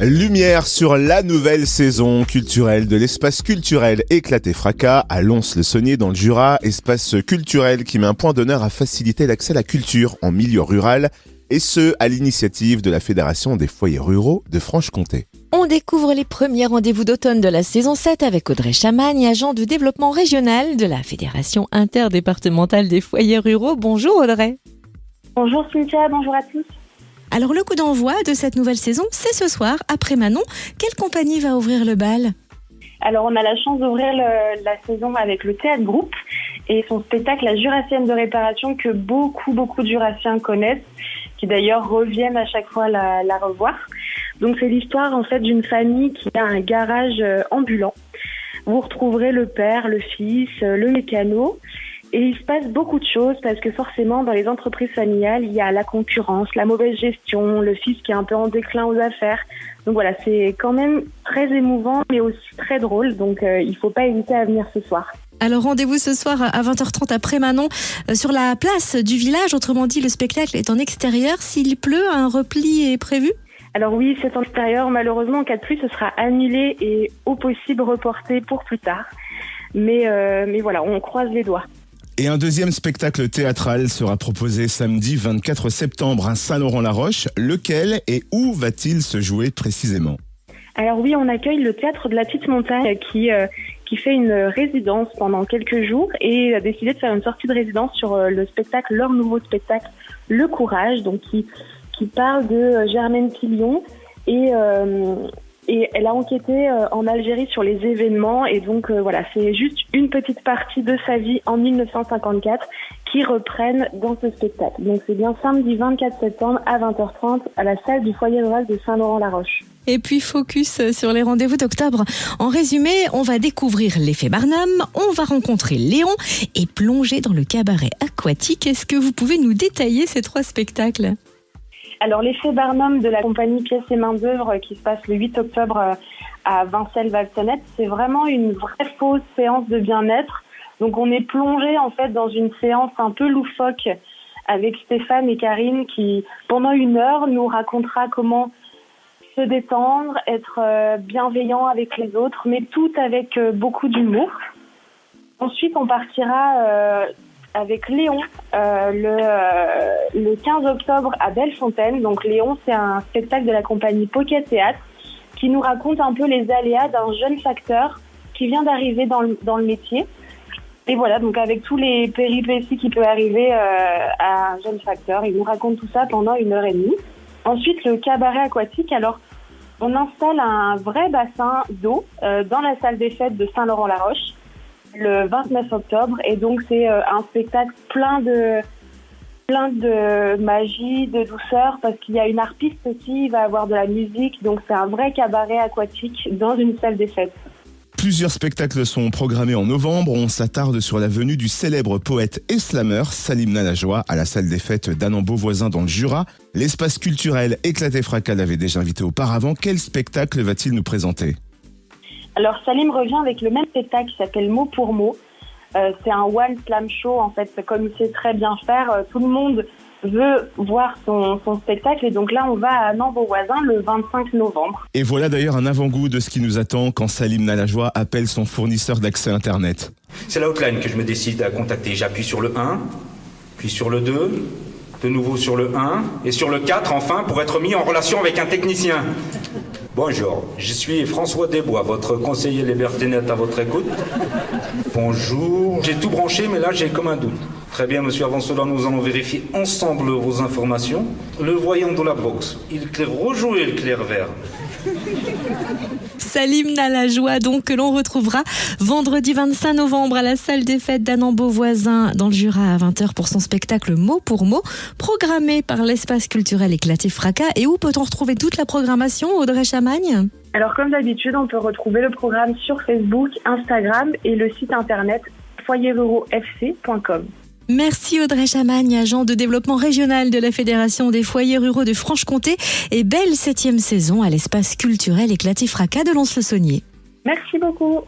Lumière sur la nouvelle saison culturelle de l'espace culturel Éclaté Fracas à Lons-le-Saunier dans le Jura, espace culturel qui met un point d'honneur à faciliter l'accès à la culture en milieu rural, et ce, à l'initiative de la Fédération des foyers ruraux de Franche-Comté. On découvre les premiers rendez-vous d'automne de la saison 7 avec Audrey Chamagne, agent de développement régional de la Fédération interdépartementale des foyers ruraux. Bonjour Audrey. Bonjour Cynthia, bonjour à tous. Alors le coup d'envoi de cette nouvelle saison, c'est ce soir, après Manon. Quelle compagnie va ouvrir le bal ? Alors on a la chance d'ouvrir la saison avec le Théâtre Groupe et son spectacle La Jurassienne de réparation que beaucoup de Jurassiens connaissent, qui d'ailleurs reviennent à chaque fois la revoir. Donc c'est l'histoire en fait d'une famille qui a un garage ambulant. Vous retrouverez le père, le fils, le mécano. Et il se passe beaucoup de choses parce que forcément, dans les entreprises familiales, il y a la concurrence, la mauvaise gestion, le fils qui est un peu en déclin aux affaires. Donc voilà, c'est quand même très émouvant, mais aussi très drôle. Donc il ne faut pas hésiter à venir ce soir. Alors rendez-vous ce soir à 20h30 après Manon sur la place du village. Autrement dit, le spectacle est en extérieur. S'il pleut, un repli est prévu ? Alors oui, c'est en extérieur. Malheureusement, en cas de pluie, ce sera annulé et au possible reporté pour plus tard. Mais voilà, on croise les doigts. Et un deuxième spectacle théâtral sera proposé samedi 24 septembre à Saint-Laurent-la-Roche. Lequel et où va-t-il se jouer précisément ? Alors oui, on accueille le Théâtre de la Petite Montagne qui fait une résidence pendant quelques jours et a décidé de faire une sortie de résidence sur leur nouveau spectacle Le Courage, donc qui parle de Germaine Tillion et elle a enquêté en Algérie sur les événements et donc voilà, c'est juste une petite partie de sa vie en 1954 qui reprennent dans ce spectacle. Donc c'est bien samedi 24 septembre à 20h30 à la salle du foyer rural de Saint-Laurent-la-Roche. Et puis focus sur les rendez-vous d'octobre. En résumé, on va découvrir l'effet Barnum, on va rencontrer Léon et plonger dans le cabaret aquatique. Est-ce que vous pouvez nous détailler ces 3 spectacles ? Alors l'effet Barnum de la compagnie Pièces et Main d'œuvre qui se passe le 8 octobre à Vincelles-Valsonnette, c'est vraiment une vraie fausse séance de bien-être. Donc on est plongé en fait dans une séance un peu loufoque avec Stéphane et Karine qui pendant 1 heure nous racontera comment se détendre, être bienveillant avec les autres, mais tout avec beaucoup d'humour. Ensuite on partira avec Léon le 15 octobre à Bellefontaine. Donc Léon, c'est un spectacle de la compagnie Pocket Théâtre qui nous raconte un peu les aléas d'un jeune facteur qui vient d'arriver dans le métier. Et voilà, donc avec tous les péripéties qui peuvent arriver à un jeune facteur, il nous raconte tout ça pendant 1h30. Ensuite, le cabaret aquatique. Alors, on installe un vrai bassin d'eau dans la salle des fêtes de Saint-Laurent-la-Roche le 29 octobre et donc c'est un spectacle plein de magie, de douceur parce qu'il y a une harpiste aussi, il va y avoir de la musique, donc c'est un vrai cabaret aquatique dans une salle des fêtes. Plusieurs spectacles sont programmés en novembre. On s'attarde sur la venue du célèbre poète et slammer Salim Nalajoie à la salle des fêtes d'Annan-Beauvoisin dans le Jura. L'espace culturel Éclaté Fracas l'avait déjà invité auparavant. Quel spectacle va-t-il nous présenter ? Alors Salim revient avec le même spectacle qui s'appelle Mot pour mot. C'est un one slam show en fait, comme il sait très bien faire. Tout le monde veut voir son spectacle et donc là on va à Annan-Beauvoisin le 25 novembre. Et voilà d'ailleurs un avant-goût de ce qui nous attend quand Salim Nalajoie appelle son fournisseur d'accès Internet. C'est la hotline que je me décide à contacter. J'appuie sur le 1, puis sur le 2, de nouveau sur le 1 et sur le 4 enfin pour être mis en relation avec un technicien. Bonjour, je suis François Desbois, votre conseiller liberté-net à votre écoute. Bonjour, j'ai tout branché mais là j'ai comme un doute. Très bien monsieur, avant cela nous allons vérifier ensemble vos informations. Le voyant de la box, il claire rouge ou il claire vert ? Salim Nalajoie, donc, que l'on retrouvera vendredi 25 novembre à la salle des fêtes d'Annan-Beauvoisin dans le Jura à 20h pour son spectacle Mot pour mot, programmé par l'espace culturel Éclaté Fracas. Et où peut-on retrouver toute la programmation, Audrey Chamagne ? Alors comme d'habitude, on peut retrouver le programme sur Facebook, Instagram et le site internet foyerrurauxfc.com. Merci Audrey Chamagne, agent de développement régional de la Fédération des foyers ruraux de Franche-Comté, et belle 7e saison à l'espace culturel Éclaté Fracas de Lons-le-Saunier. Merci beaucoup.